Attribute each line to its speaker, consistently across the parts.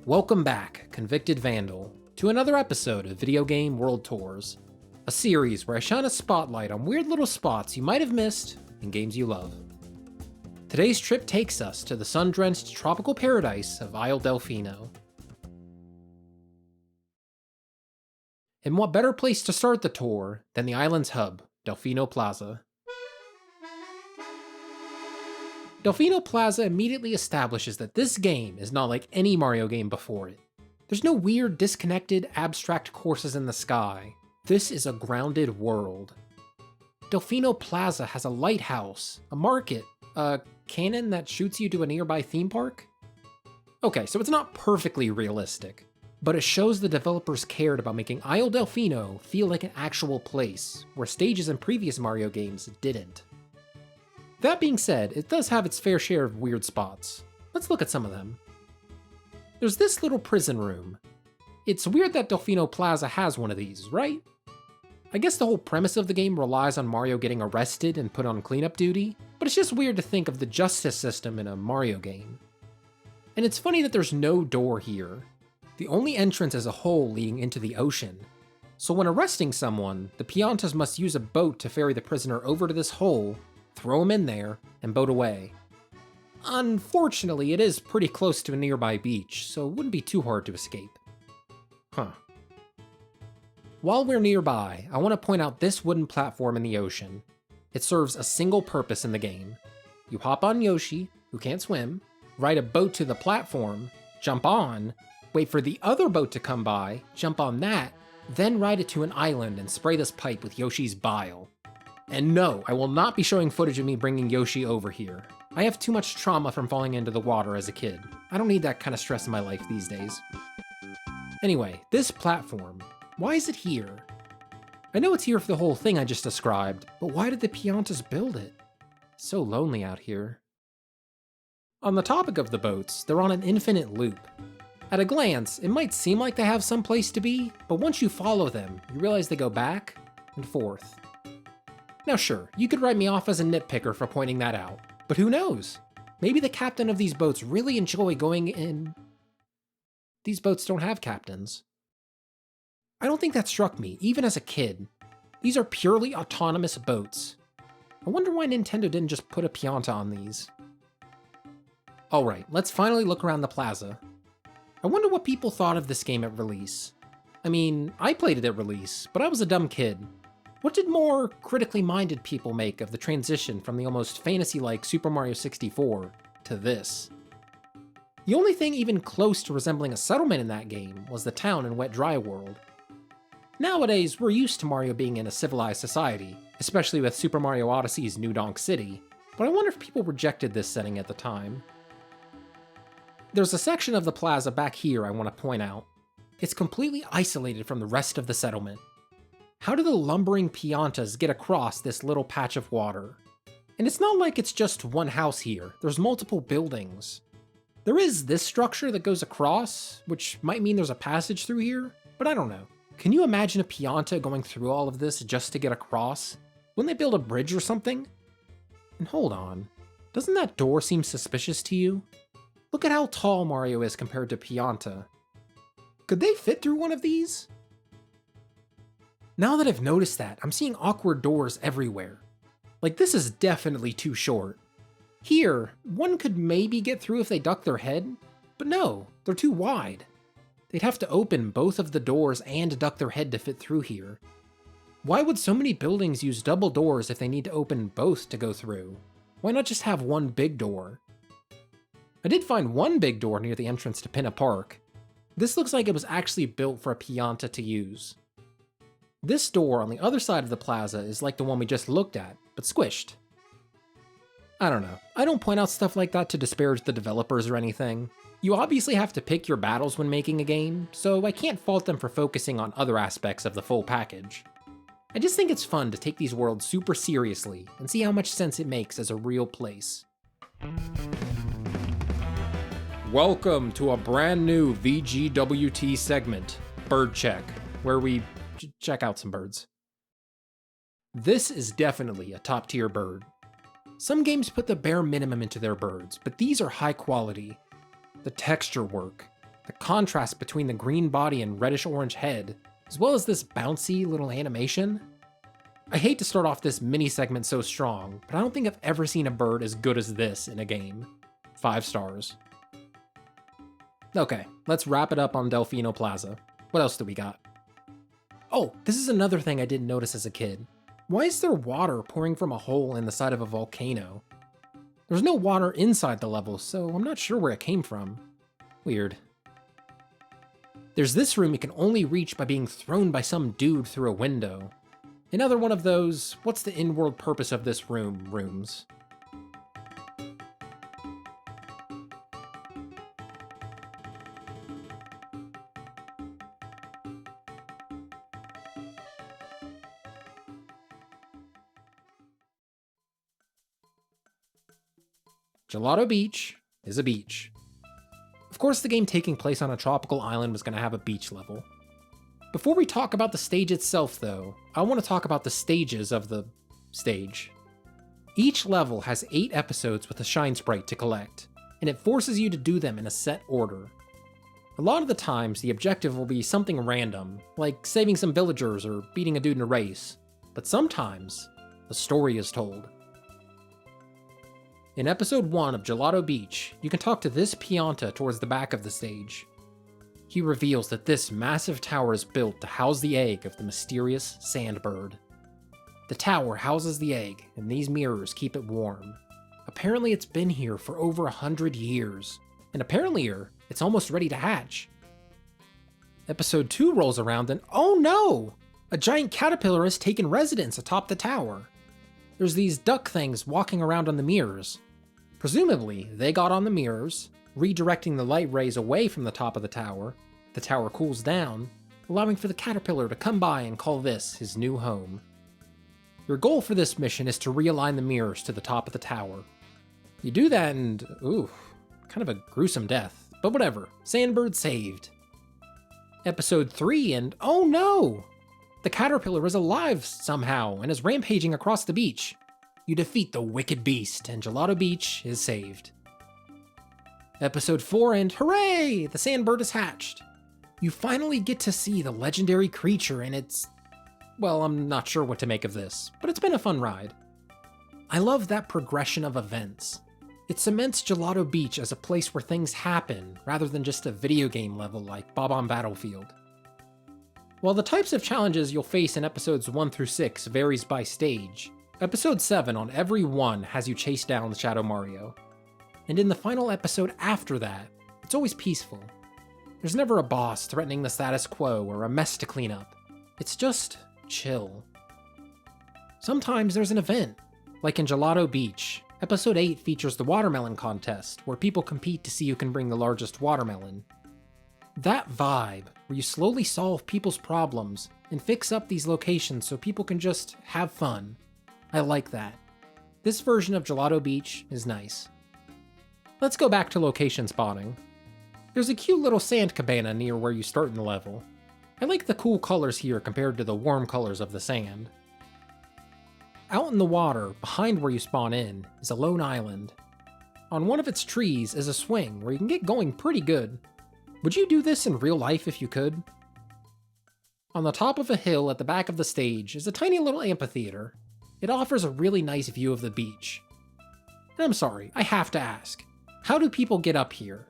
Speaker 1: Welcome back, Convicted Vandal, to another episode of Video Game World Tours, a series where I shine a spotlight on weird little spots you might have missed in games you love. Today's trip takes us to the sun-drenched tropical paradise of Isle Delfino. And what better place to start the tour than the island's hub, Delfino Plaza. Delfino Plaza immediately establishes that this game is not like any Mario game before it. There's no weird, disconnected, abstract courses in the sky. This is a grounded world. Delfino Plaza has a lighthouse, a market, a cannon that shoots you to a nearby theme park? Okay, so it's not perfectly realistic, but it shows the developers cared about making Isle Delfino feel like an actual place, where stages in previous Mario games didn't. That being said, it does have its fair share of weird spots. Let's look at some of them. There's this little prison room. It's weird that Delfino Plaza has one of these, right? I guess the whole premise of the game relies on Mario getting arrested and put on cleanup duty, but it's just weird to think of the justice system in a Mario game. And it's funny that there's no door here. The only entrance is a hole leading into the ocean. So when arresting someone, the Piantas must use a boat to ferry the prisoner over to this hole, throw him in there, and boat away. Unfortunately, it is pretty close to a nearby beach, so it wouldn't be too hard to escape. While we're nearby, I want to point out this wooden platform in the ocean. It serves a single purpose in the game. You hop on Yoshi, who can't swim, ride a boat to the platform, jump on, wait for the other boat to come by, jump on that, then ride it to an island and spray this pipe with Yoshi's bile. And no, I will not be showing footage of me bringing Yoshi over here. I have too much trauma from falling into the water as a kid. I don't need that kind of stress in my life these days. Anyway, this platform, why is it here? I know it's here for the whole thing I just described, but why did the Piantas build it? It's so lonely out here. On the topic of the boats, they're on an infinite loop. At a glance, it might seem like they have some place to be, but once you follow them, you realize they go back and forth. Now sure, you could write me off as a nitpicker for pointing that out, but who knows? Maybe the captain of these boats really enjoy going in... These boats don't have captains. I don't think that struck me, even as a kid. These are purely autonomous boats. I wonder why Nintendo didn't just put a Pianta on these. Alright, let's finally look around the plaza. I wonder what people thought of this game at release. I mean, I played it at release, but I was a dumb kid. What did more critically minded people make of the transition from the almost fantasy-like Super Mario 64 to this? The only thing even close to resembling a settlement in that game was the town in Wet Dry World. Nowadays, we're used to Mario being in a civilized society, especially with Super Mario Odyssey's New Donk City, but I wonder if people rejected this setting at the time. There's a section of the plaza back here I want to point out. It's completely isolated from the rest of the settlement. How do the lumbering Piantas get across this little patch of water? And it's not like it's just one house here, there's multiple buildings. There is this structure that goes across, which might mean there's a passage through here, but I don't know. Can you imagine a Pianta going through all of this just to get across? Wouldn't they build a bridge or something? And hold on, doesn't that door seem suspicious to you? Look at how tall Mario is compared to Pianta. Could they fit through one of these? Now that I've noticed that, I'm seeing awkward doors everywhere. Like, this is definitely too short. Here, one could maybe get through if they duck their head, but no, they're too wide. They'd have to open both of the doors and duck their head to fit through here. Why would so many buildings use double doors if they need to open both to go through? Why not just have one big door? I did find one big door near the entrance to Pinna Park. This looks like it was actually built for a Pianta to use. This door on the other side of the plaza is like the one we just looked at, but squished. I don't know. I don't point out stuff like that to disparage the developers or anything. You obviously have to pick your battles when making a game, so I can't fault them for focusing on other aspects of the full package. I just think it's fun to take these worlds super seriously and see how much sense it makes as a real place. Welcome to a brand new VGWT segment, Bird Check, where we check out some birds. This is definitely a top tier bird. Some games put the bare minimum into their birds, but these are high quality. The texture work, The contrast between the green body and reddish-orange head, as well as this bouncy little animation. I hate to start off this mini segment so strong, but I don't think I've ever seen a bird as good as this in a game. 5 stars. Okay, let's wrap it up on Delfino Plaza. What else do we got? Oh, this is another thing I didn't notice as a kid. Why is there water pouring from a hole in the side of a volcano? There's no water inside the level, so I'm not sure where it came from. Weird. There's this room you can only reach by being thrown by some dude through a window. Another one of those, what's the in-world purpose of this room rooms. Gelato Beach is a beach. Of course, the game taking place on a tropical island was going to have a beach level. Before we talk about the stage itself, though, I want to talk about the stages of the stage. Each level has 8 episodes with a shine sprite to collect, and it forces you to do them in a set order. A lot of the times, the objective will be something random, like saving some villagers or beating a dude in a race, but sometimes, a story is told. In episode 1 of Gelato Beach, you can talk to this Pianta towards the back of the stage. He reveals that this massive tower is built to house the egg of the mysterious sandbird. The tower houses the egg, and these mirrors keep it warm. Apparently it's been here for over 100 years, and apparently it's almost ready to hatch. Episode 2 rolls around and oh no! A giant caterpillar has taken residence atop the tower. There's these duck things walking around on the mirrors. Presumably, they got on the mirrors, redirecting the light rays away from the top of the tower cools down, allowing for the caterpillar to come by and call this his new home. Your goal for this mission is to realign the mirrors to the top of the tower. You do that and, ooh, kind of a gruesome death, but whatever, Sandbird saved. Episode 3 and oh no! The caterpillar is alive somehow and is rampaging across the beach. You defeat the wicked beast and Gelato Beach is saved. Episode 4 and hooray! The sandbird is hatched. You finally get to see the legendary creature and it's... well, I'm not sure what to make of this, but it's been a fun ride. I love that progression of events. It cements Gelato Beach as a place where things happen rather than just a video game level like Bob-omb Battlefield. While the types of challenges you'll face in episodes 1 through 6 varies by stage, episode 7 on every one has you chase down Shadow Mario. And in the final episode after that, it's always peaceful. There's never a boss threatening the status quo or a mess to clean up. It's just chill. Sometimes there's an event, like in Gelato Beach. Episode 8 features the watermelon contest, where people compete to see who can bring the largest watermelon. That vibe, where you slowly solve people's problems and fix up these locations so people can just have fun. I like that. This version of Gelato Beach is nice. Let's go back to location spotting. There's a cute little sand cabana near where you start in the level. I like the cool colors here compared to the warm colors of the sand. Out in the water, behind where you spawn in, is a lone island. On one of its trees is a swing where you can get going pretty good. Would you do this in real life if you could? On the top of a hill at the back of the stage is a tiny little amphitheater. It offers a really nice view of the beach. And I'm sorry, I have to ask, how do people get up here?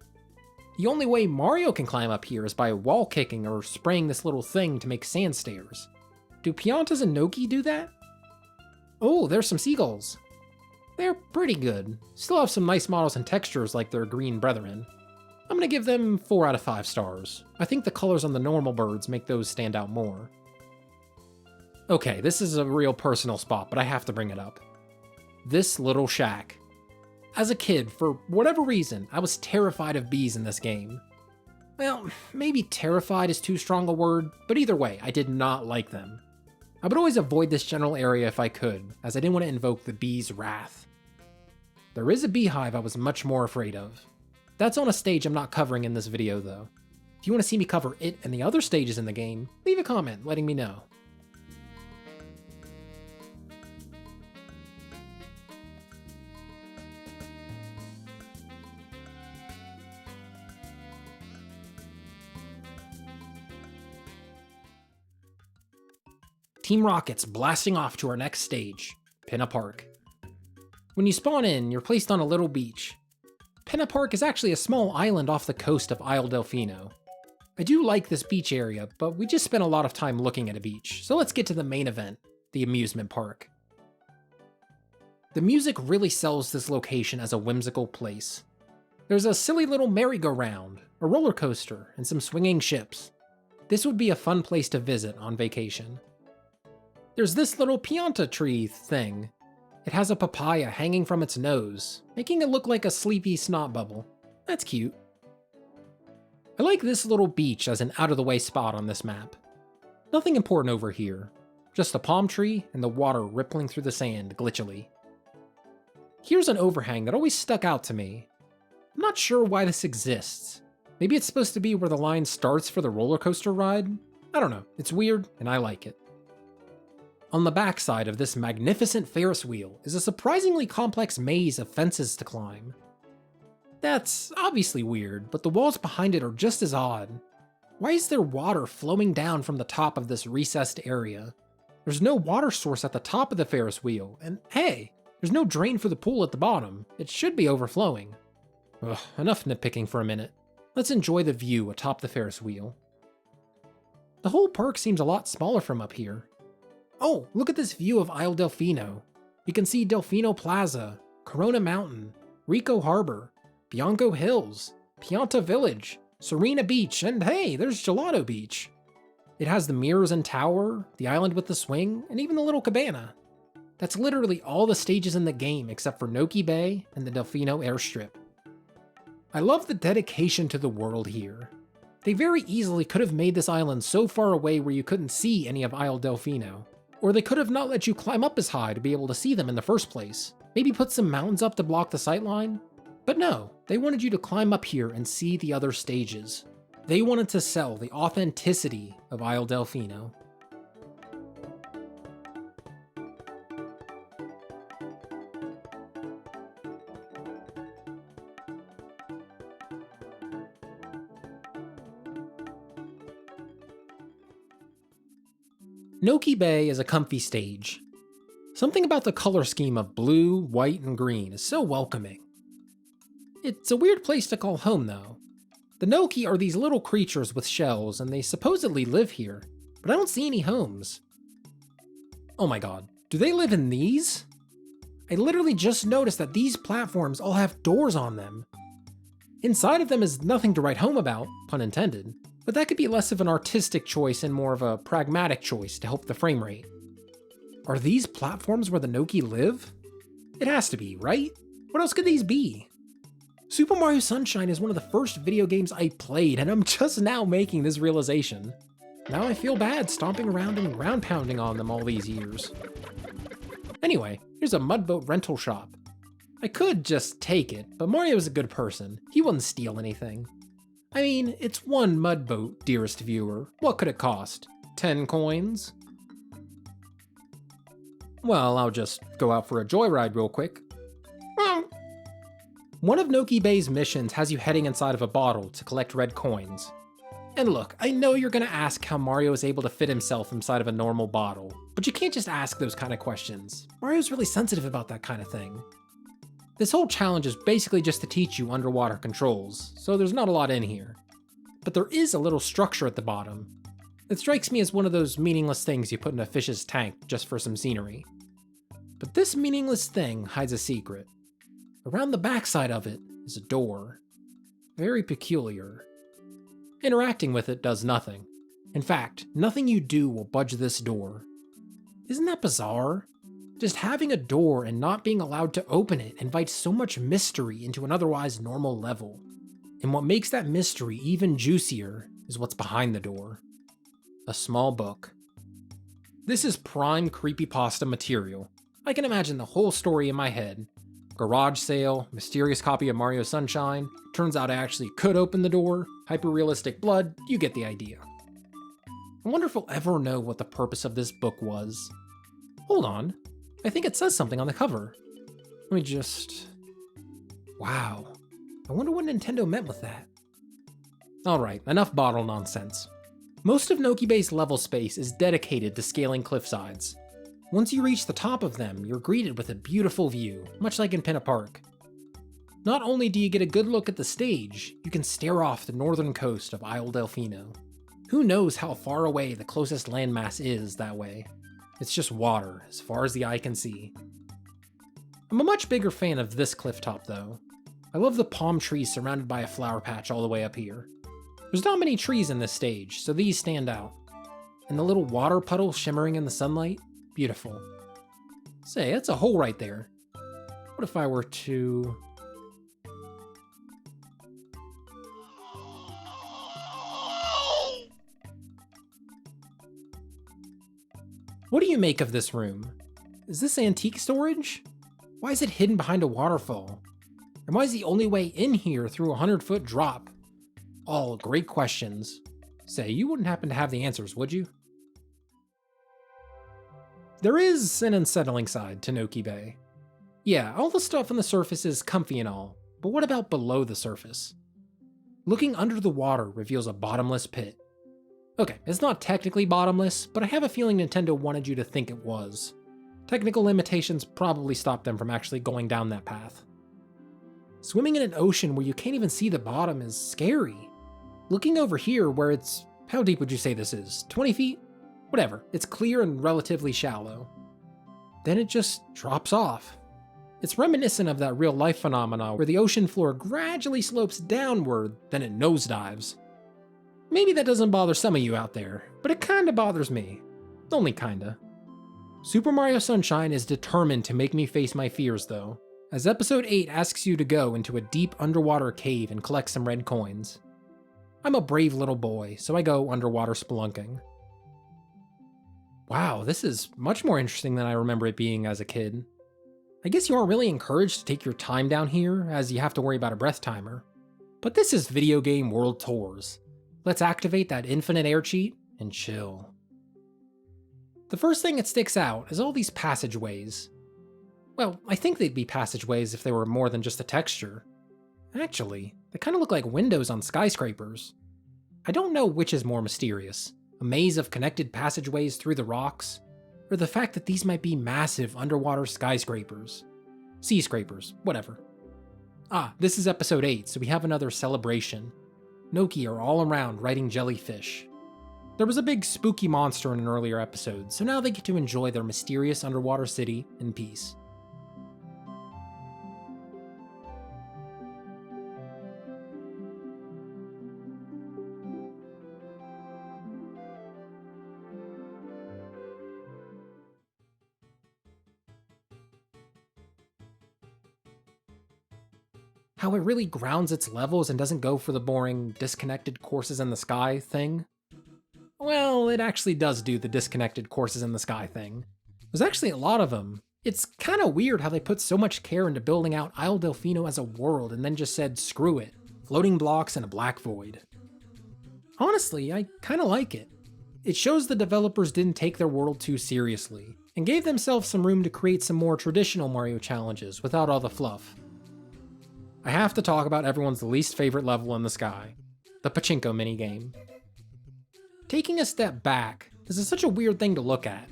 Speaker 1: The only way Mario can climb up here is by wall kicking or spraying this little thing to make sand stairs. Do Piantas and Noki do that? Oh, there's some seagulls. They're pretty good. Still have some nice models and textures like their green brethren. I'm gonna give them 4 out of 5 stars. I think the colors on the normal birds make those stand out more. Okay, this is a real personal spot, but I have to bring it up. This little shack. As a kid, for whatever reason, I was terrified of bees in this game. Well, maybe terrified is too strong a word, but either way, I did not like them. I would always avoid this general area if I could, as I didn't want to invoke the bee's wrath. There is a beehive I was much more afraid of. That's on a stage I'm not covering in this video though. If you want to see me cover it and the other stages in the game, leave a comment letting me know. Team Rocket's blasting off to our next stage, Pinna Park. When you spawn in, you're placed on a little beach. Pinna Park is actually a small island off the coast of Isle Delfino. I do like this beach area, but we just spent a lot of time looking at a beach, so let's get to the main event, the amusement park. The music really sells this location as a whimsical place. There's a silly little merry-go-round, a roller coaster, and some swinging ships. This would be a fun place to visit on vacation. There's this little pianta tree thing. It has a papaya hanging from its nose, making it look like a sleepy snot bubble. That's cute. I like this little beach as an out-of-the-way spot on this map. Nothing important over here, just a palm tree and the water rippling through the sand glitchily. Here's an overhang that always stuck out to me. I'm not sure why this exists. Maybe it's supposed to be where the line starts for the roller coaster ride? I don't know, it's weird and I like it. On the backside of this magnificent Ferris wheel is a surprisingly complex maze of fences to climb. That's obviously weird, but the walls behind it are just as odd. Why is there water flowing down from the top of this recessed area? There's no water source at the top of the Ferris wheel, and hey, there's no drain for the pool at the bottom. It should be overflowing. Ugh, enough nitpicking for a minute. Let's enjoy the view atop the Ferris wheel. The whole park seems a lot smaller from up here. Oh, look at this view of Isle Delfino. You can see Delfino Plaza, Corona Mountain, Rico Harbor, Bianco Hills, Pianta Village, Serena Beach, and hey, there's Gelato Beach. It has the mirrors and tower, the island with the swing, and even the little cabana. That's literally all the stages in the game except for Noki Bay and the Delfino Airstrip. I love the dedication to the world here. They very easily could have made this island so far away where you couldn't see any of Isle Delfino, or they could have not let you climb up as high to be able to see them in the first place. Maybe put some mountains up to block the sightline? But no, they wanted you to climb up here and see the other stages. They wanted to sell the authenticity of Isle Delfino. Noki Bay is a comfy stage. Something about the color scheme of blue, white, and green is so welcoming. It's a weird place to call home though. The Noki are these little creatures with shells and they supposedly live here, but I don't see any homes. Oh my god, do they live in these? I literally just noticed that these platforms all have doors on them. Inside of them is nothing to write home about, pun intended. But that could be less of an artistic choice and more of a pragmatic choice to help the frame rate. Are these platforms where the Noki live? It has to be, right? What else could these be? Super Mario Sunshine is one of the first video games I played, and I'm just now making this realization. Now I feel bad stomping around and ground pounding on them all these years. Anyway, here's a mudboat rental shop. I could just take it, but Mario's a good person. He wouldn't steal anything. I mean, it's one mudboat, dearest viewer. What could it cost? 10 coins? Well, I'll just go out for a joyride real quick. One of Noki Bay's missions has you heading inside of a bottle to collect red coins. And look, I know you're gonna ask how Mario is able to fit himself inside of a normal bottle, but you can't just ask those kind of questions. Mario's really sensitive about that kind of thing. This whole challenge is basically just to teach you underwater controls, so there's not a lot in here. But there is a little structure at the bottom. It strikes me as one of those meaningless things you put in a fish's tank just for some scenery. But this meaningless thing hides a secret. Around the backside of it is a door. Very peculiar. Interacting with it does nothing. In fact, nothing you do will budge this door. Isn't that bizarre? Just having a door and not being allowed to open it invites so much mystery into an otherwise normal level. And what makes that mystery even juicier is what's behind the door. A small book. This is prime creepypasta material. I can imagine the whole story in my head. Garage sale, mysterious copy of Mario Sunshine, turns out I actually could open the door, hyper-realistic blood, you get the idea. I wonder if we'll ever know what the purpose of this book was. Hold on. I think it says something on the cover. Let me just... Wow. I wonder what Nintendo meant with that. Alright, enough bottle nonsense. Most of Noki Bay's level space is dedicated to scaling cliffsides. Once you reach the top of them, you're greeted with a beautiful view, much like in Pinna Park. Not only do you get a good look at the stage, you can stare off the northern coast of Isle Delfino. Who knows how far away the closest landmass is that way? It's just water, as far as the eye can see. I'm a much bigger fan of this cliff top though. I love the palm trees surrounded by a flower patch all the way up here. There's not many trees in this stage, so these stand out. And the little water puddle shimmering in the sunlight, beautiful. Say, that's a hole right there. What if I were to... What do you make of this room? Is this antique storage? Why is it hidden behind a waterfall? And why is the only way in here through a 100-foot drop? All great questions. Say, you wouldn't happen to have the answers, would you? There is an unsettling side to Noki Bay. Yeah, all the stuff on the surface is comfy and all, but what about below the surface? Looking under the water reveals a bottomless pit. Okay, it's not technically bottomless, but I have a feeling Nintendo wanted you to think it was. Technical limitations probably stopped them from actually going down that path. Swimming in an ocean where you can't even see the bottom is scary. Looking over here where it's... how deep would you say this is? 20 feet? Whatever, it's clear and relatively shallow. Then it just drops off. It's reminiscent of that real-life phenomena where the ocean floor gradually slopes downward, then it nosedives. Maybe that doesn't bother some of you out there, but it kinda bothers me. Only kinda. Super Mario Sunshine is determined to make me face my fears though, as Episode 8 asks you to go into a deep underwater cave and collect some red coins. I'm a brave little boy, so I go underwater spelunking. Wow, this is much more interesting than I remember it being as a kid. I guess you aren't really encouraged to take your time down here, as you have to worry about a breath timer. But this is Video Game World Tours. Let's activate that infinite air cheat and chill. The first thing that sticks out is all these passageways. Well, I think they'd be passageways if they were more than just a texture. Actually, they kind of look like windows on skyscrapers. I don't know which is more mysterious, a maze of connected passageways through the rocks, or the fact that these might be massive underwater skyscrapers. Sea scrapers, whatever. Ah, this is episode 8, so we have another celebration. Noki are all around riding jellyfish. There was a big spooky monster in an earlier episode, so now they get to enjoy their mysterious underwater city in peace. How it really grounds its levels and doesn't go for the boring disconnected courses in the sky thing. Well, it actually does do the disconnected courses in the sky thing. There's actually a lot of them. It's kinda weird how they put so much care into building out Isle Delfino as a world and then just said screw it, floating blocks and a black void. Honestly, I kinda like it. It shows the developers didn't take their world too seriously, and gave themselves some room to create some more traditional Mario challenges without all the fluff. I have to talk about everyone's least favorite level in the sky, the pachinko minigame. Taking a step back, this is such a weird thing to look at.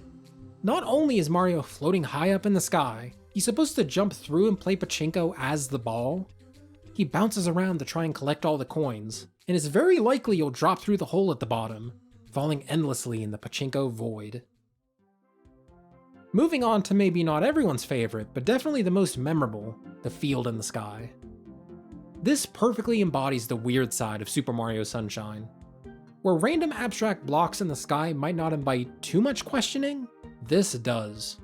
Speaker 1: Not only is Mario floating high up in the sky, he's supposed to jump through and play pachinko as the ball. He bounces around to try and collect all the coins, and it's very likely you'll drop through the hole at the bottom, falling endlessly in the pachinko void. Moving on to maybe not everyone's favorite, but definitely the most memorable, the field in the sky. This perfectly embodies the weird side of Super Mario Sunshine. Where random abstract blocks in the sky might not invite too much questioning, this does.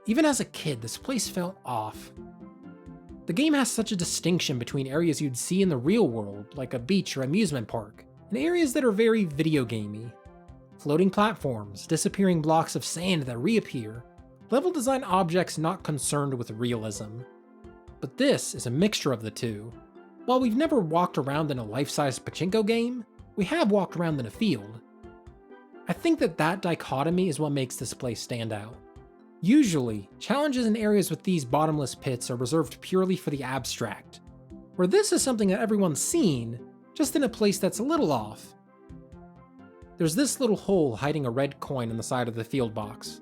Speaker 1: Even as a kid, this place felt off. The game has such a distinction between areas you'd see in the real world, like a beach or amusement park, and areas that are very video gamey. Floating platforms, disappearing blocks of sand that reappear, level design objects not concerned with realism. But this is a mixture of the two. While we've never walked around in a life-size pachinko game, we have walked around in a field. I think that dichotomy is what makes this place stand out. Usually, challenges in areas with these bottomless pits are reserved purely for the abstract, where this is something that everyone's seen, just in a place that's a little off. There's this little hole hiding a red coin on the side of the field box.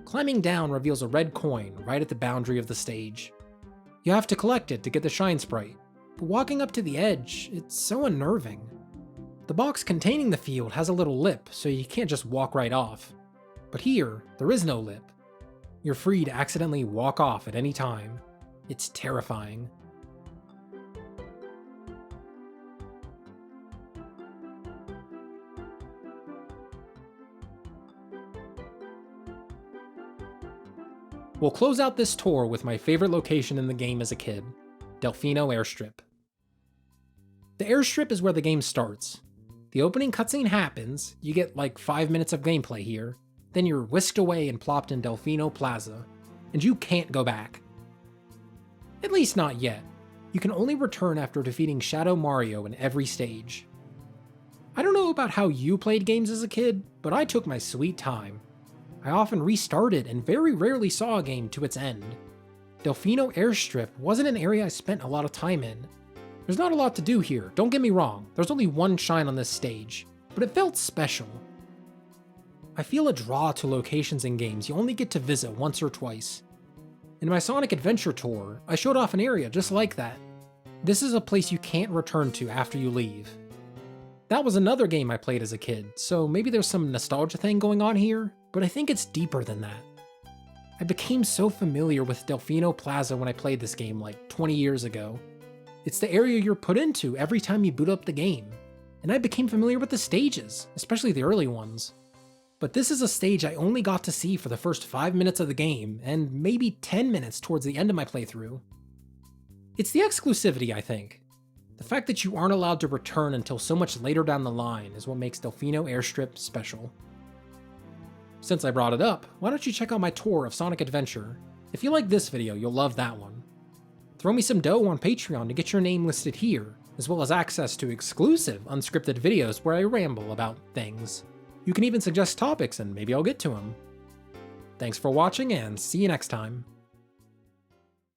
Speaker 1: Climbing down reveals a red coin right at the boundary of the stage. You have to collect it to get the shine sprite, but walking up to the edge, it's so unnerving. The box containing the field has a little lip, so you can't just walk right off. But here, there is no lip. You're free to accidentally walk off at any time. It's terrifying. We'll close out this tour with my favorite location in the game as a kid, Delfino Airstrip. The airstrip is where the game starts. The opening cutscene happens, you get like 5 minutes of gameplay here, then you're whisked away and plopped in Delfino Plaza, and you can't go back. At least not yet. You can only return after defeating Shadow Mario in every stage. I don't know about how you played games as a kid, but I took my sweet time. I often restarted and very rarely saw a game to its end. Delfino Airstrip wasn't an area I spent a lot of time in. There's not a lot to do here, don't get me wrong, there's only one shine on this stage, but it felt special. I feel a draw to locations in games you only get to visit once or twice. In my Sonic Adventure tour, I showed off an area just like that. This is a place you can't return to after you leave. That was another game I played as a kid, so maybe there's some nostalgia thing going on here, but I think it's deeper than that. I became so familiar with Delfino Plaza when I played this game like 20 years ago. It's the area you're put into every time you boot up the game, and I became familiar with the stages, especially the early ones. But this is a stage I only got to see for the first 5 minutes of the game, and maybe 10 minutes towards the end of my playthrough. It's the exclusivity, I think. The fact that you aren't allowed to return until so much later down the line is what makes Delfino Airstrip special. Since I brought it up, why don't you check out my tour of Sonic Adventure? If you like this video, you'll love that one. Throw me some dough on Patreon to get your name listed here, as well as access to exclusive unscripted videos where I ramble about things. You can even suggest topics and maybe I'll get to them. Thanks for watching and see you next time.